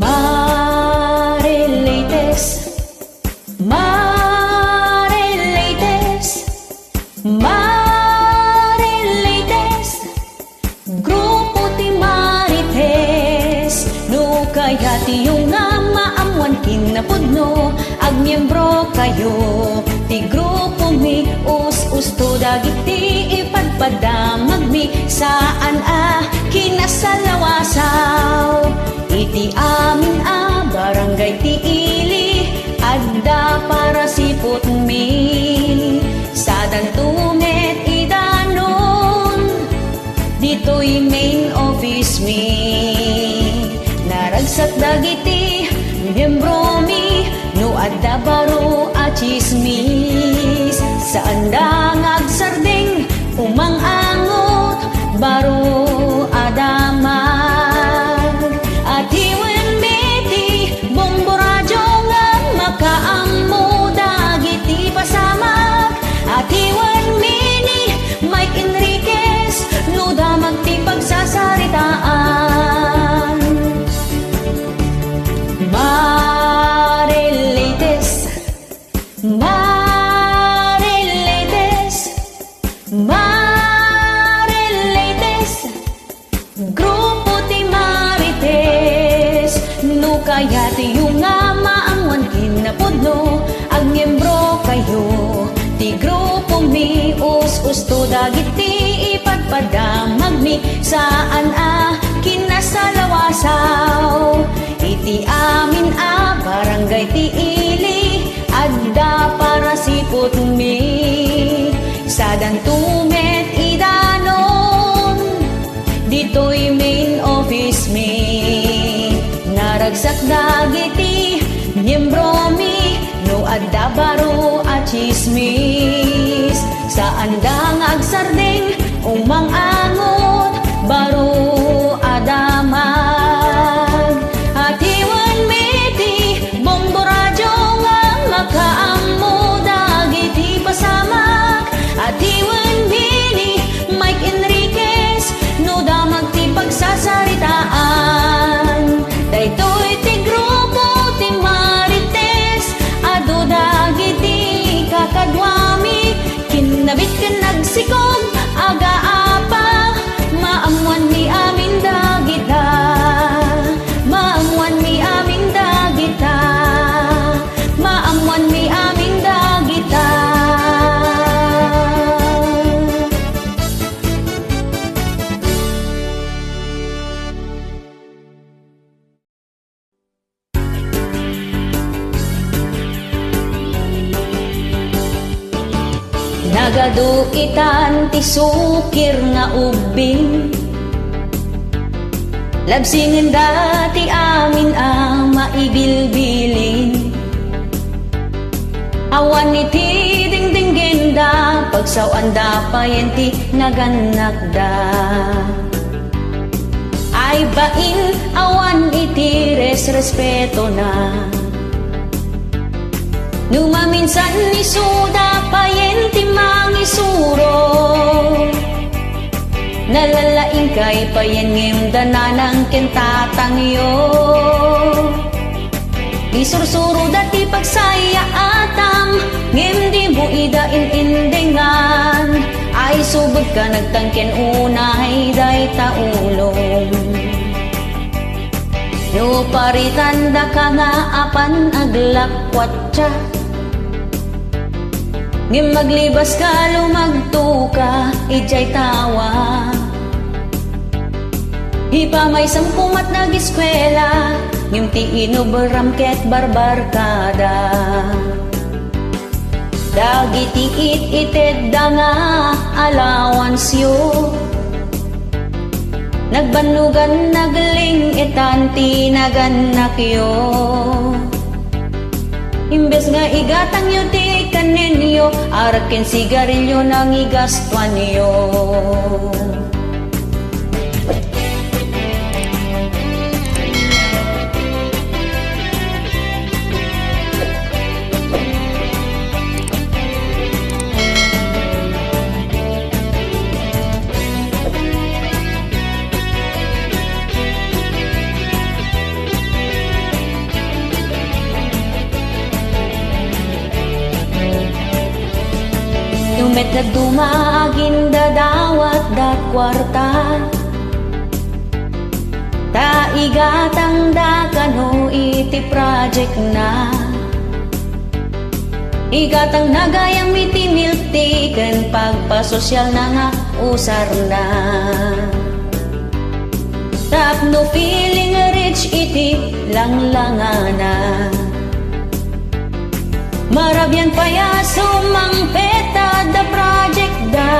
Marileites, Marileites, Marileites, grupo ti Marites, no kaya ti yung nga maamuan kinapudno, agmiyembro kayo, ti grupo mi, us-usto dagiti ipadpadamag mi, saan kinasalawasaw, iti amin barangay ti ili, adda para sipot mi, sadan tumet idanon, dito'y main office mi, naragsak dagiti miyembro mi, no adda baro a chismis, saan da ngagsardeng umang-angot, baro adamag, at iwan meti bomboradyo nga makaammo dagiti pasamag, at iwan mini Mike Enriquez no damag ti pagsasaritaan. Marileites, Marileites, Marileites, grupo ti Marites, no kaya ti yung nga maamuan kinapudno, agmiyembro kayo, ti grupo mi, us-usto dagiti ipadpadamag mi, saan kinasalawasaw, iti amin barangay ti ili, adda para sipot mi, sadan tumet idanon, dito'y main office mi, naragsak dagiti miyembro mi, no adda baro a chismis, saan da ngagsardeng umang-angot, baro adamag, at iwan meti bomboradyo nga makaammo dagiti pasamak, at iwan bini Mike Enriquez no damag ti pagsasaritaan, daytoy ti grupo ti Marites, adu dagiti kakadwami, kinabit ka nagsikog aga-apa, maamuan ni amin dagita, maamuan ni amin dagita, maamuan ni amin dagita. Nagadukitan ti sukir nga ubing, labsingin dati amin maibilbilin, awan iti dingdinggin da, pagsawan da payenti naganak da, ay bain awan iti respeto na, numaminsan ni suda payenti mangisuro, nalalaing kay payengim dananang kentatangyo, isursuro dati pagsaya atam, ngem di mo idain-indingan, ay subod ka nagtangken unay day taulong, no paritanda ka nga apan aglakwatsa, ngem maglibas ka lumagtuka ijay tawa, hipamay sampumat nag-eskwela, ngem ti inoberam ket barbarkada, dagiti it-ited da nga alawansyo, nagbanugan nagling itanti naganakyo, imbes nga igatang yo ti kaninyo, arakin sigarilyo nang igastuan yo. met nagdumagin dadawat da kwarta. Taigatang da kano iti project na. Igatang nagayang iti miltiken pagpasosyal na nga usar na. Tapno feeling rich iti langlangana. Marabyan paya sumangpeta da project da.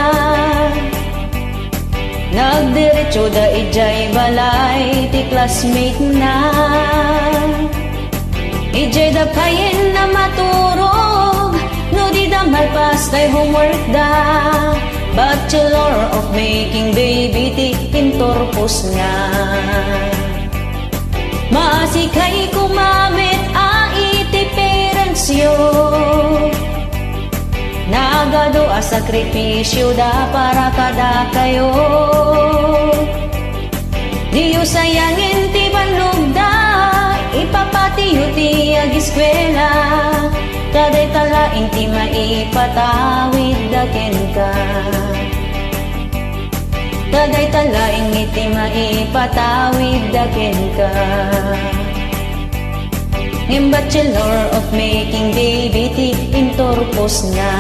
Nagdiretso da ijay balay ti classmate na. Ijay da payin na maturog, no di da malpas tay homework da. Bachelor of making baby ti intorpos nga. Masikay kumamit a iti parents yo. Nagado a sakripisyo da para kada kayo. Diyo sayangin ti banlog da, ipapatiyo ti ag-eskwela. Kaday talaing ti maipatawid da ken ka. Kaday talaing iti maipatawid da ken ka. Ngem bachelor of making baby ti intorpos na.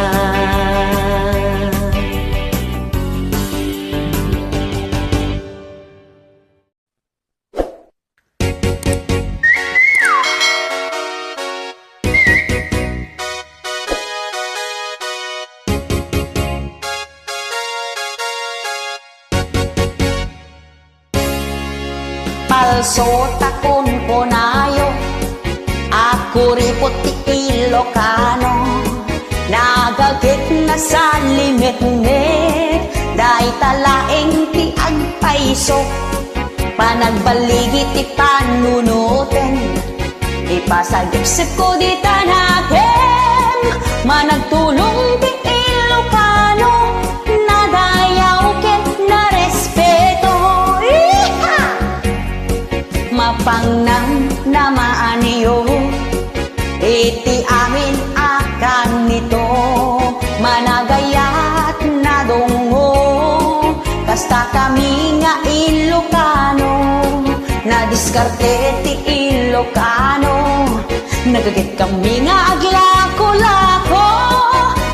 Palso takon konayo, ako ripot ti Ilocano. Nagagit na sa limit-limit, dahi talaeng ti agpaiso. Panagbaligi ti panunuten, ipasagipsip ko di tanakem. Managtulong ti Ilocano, nadayaw ket na respeto. Mapangnang namaaniyo, iti amin akan nito. Managayat na dongo, kasta kami nga Ilocano. Nadiskarte ti Ilocano, nagagit kami nga aglako-lako.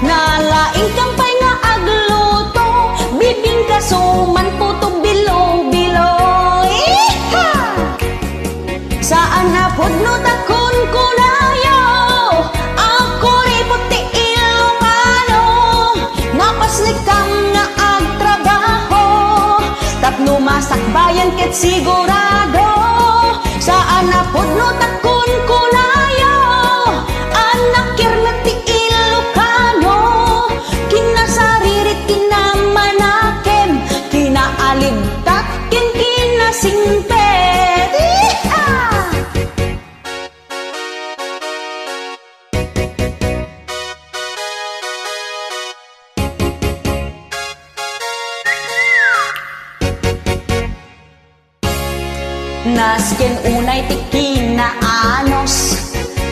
Nalaing kampay nga agluto, bibingka suman puto bilo-bilo. Saan na pudno takon kunayo, ako ripot ti Ilocano. Napaslikam nga agtrabaho, tapno masakbayan ket sigurado. Saan na pudno takon kunayo, anak kirmet ti Ilocano. Kinasaririt kinamanakem, kinaalibtat ken kinasingpet. Nasken unay ti kinaanos,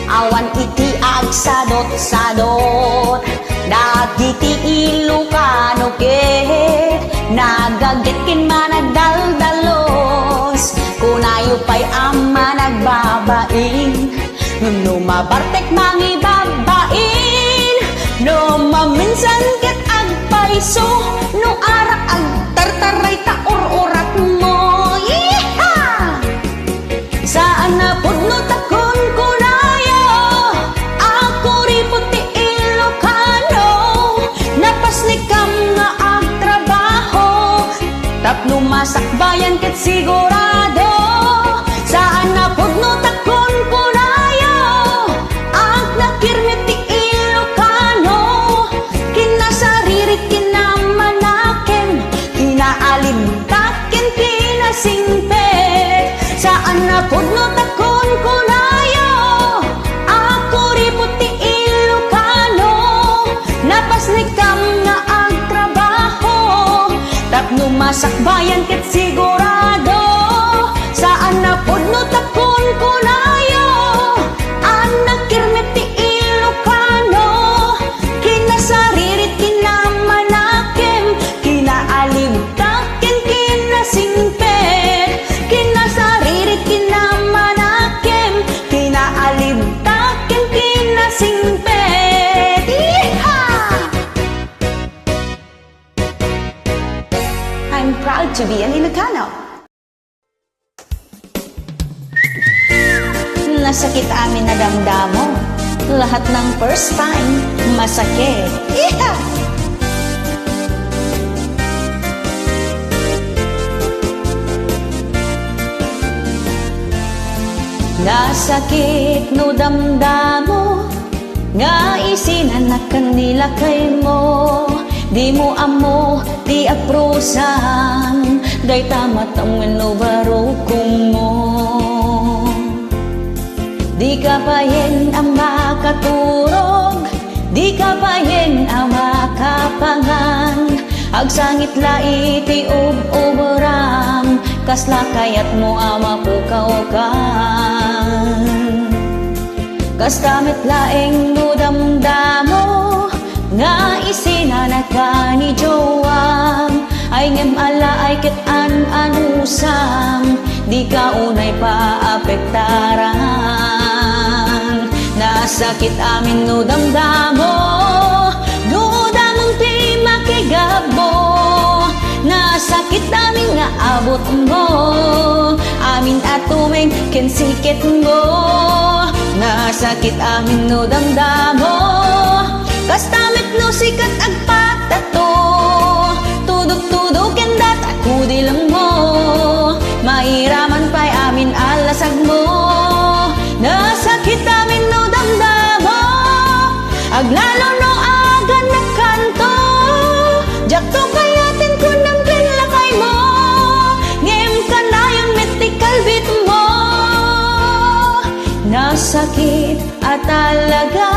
awan iti agsadot-sadot. Dagiti Ilocano ket nagagit kin managdaldalos. Kunayo pa'y ama nagbabain, no mabartek mangibabain. No maminsan ket agpaiso, no arak agtartaray ta or-orat mo. Saan na pudno takon kunayo, ako ripot ti Ilocano. Napaslikam nga agtrabaho, tapno masakbayan ket sigurado. Saan na pudno takon kunayo, ag nakirmet ti Ilocano. Kinasaririt kinamanakem, kinaalimtak ken kinasingpet. Saan na pudno takon kunayo, ako ripot ti Ilocano. Napaslikam nga agtrabaho, tapno masakbayan ket sigurado. Saan na pudno takon kunayo, anak kirmet ti Ilocano. Kinasaririt kinama Nasakit amin na damdamo. Lahat ng first time, masakit. Yeah! Nasakit no damdamo, nga isinan na kanila kay mo. Di mo amo, di aprosan, day tamat ang winubarukong mo. Di ka payen ang makaturog, di ka payen ang makapangan. Agsangit laiti ub-uburam, kasla kayat mo ama pukaw-kan. Kas kamit laeng no damdamo, nga isinanak ka ni Joam. Ay ngem ala ay kit an-anusam, di ka unay paapektaran. Nasakit amin no damdamo, damong ti makigabo. Nasakit amin nga abot mo, amin at tumeng kinsikit mo. Nasakit amin no damdamo, kastamit no sikat agpatato. Tudok-tudok kendat ako di lang mo, mairaman pa'y amin alasag mo. Nasakit amin no damdamo, aglalo no agan na kanto. Jakto kayatin ko ng pinlakay mo, ngem ka na yung mythical beat mo. Nasakit at talaga,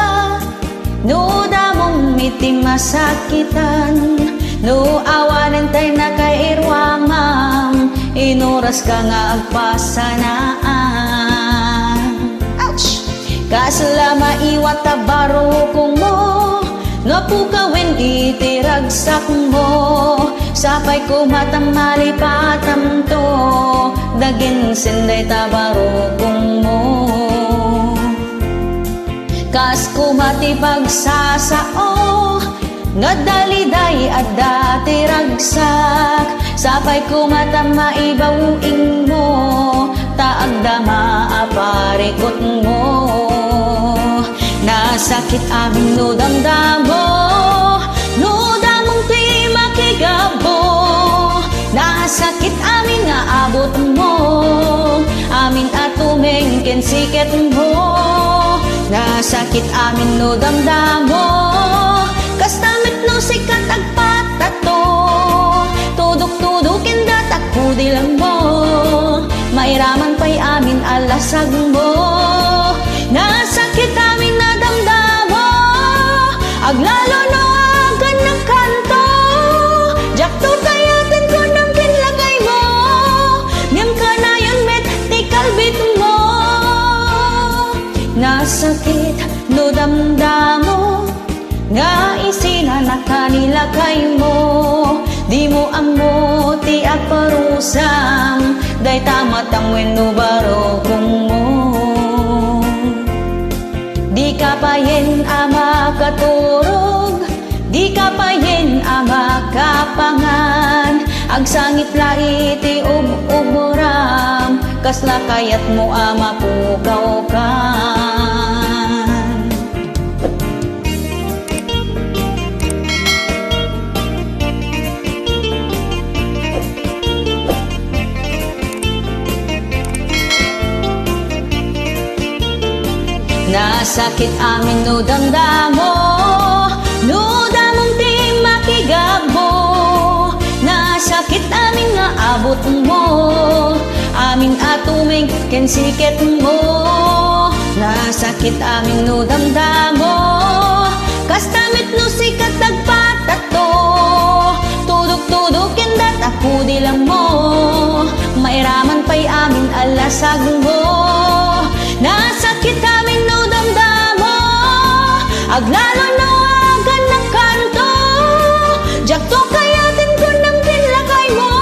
no damong miti masakitan. No awanan tayo na kay irwamam, inuras ka nga agpasanaan. Ouch! Kasla maiwat tabarukong mo, napukawin itiragsak mo. Sapay ko matamali patamto, daging sinday tabarukong mo. Kas kumatibag sasao, nga daliday at dati ragsak. Sapay kumata maibawing mo, taagdama aparikot mo. Nasakit amin no damdamo, no damong ti makigabo. Nasakit amin nga abot mo, amin at tumeng kinsikit mo. Nasakit amin no damdamo, kastamit no sikat agpatato. Tudok-tudok kendat ako di lang mo, mairaman pa'y amin alasag mo. Nasakit amin na damdamo, aglalo no agan ng kanto. Jakto kayatin ko ng kinlagay mo, ngem ka na yun mythical beat mo. Nasakit no damdamo, nga isinanak kanila kay mo. Di mo amo ti aparusam, day tamat ang winubarukong mo. Di ka payen ama katurog, di ka payen ama kapangan. Agsangit laiti ub-uburam, kasla kayat mo ama pukaw-kan. Nasakit amin no damdamo, no damong ti makigabo. Nasakit amin nga abot mo, amin at tumeng kinsikit mo. Nasakit amin no damdamo, kastamit no sikat agpatato. Tudok-tudok kendat ako di lang mo, mairaman pa'y amin alasag mo. Nasakit amin no damdamo, aglalo no agan na kanto. Jakto kayatin ko ng pinlakay mo,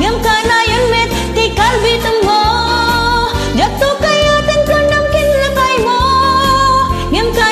ngem ka na yun mythical beat mo. Jakto kayatin ko ng kinlakay mo, ngem ka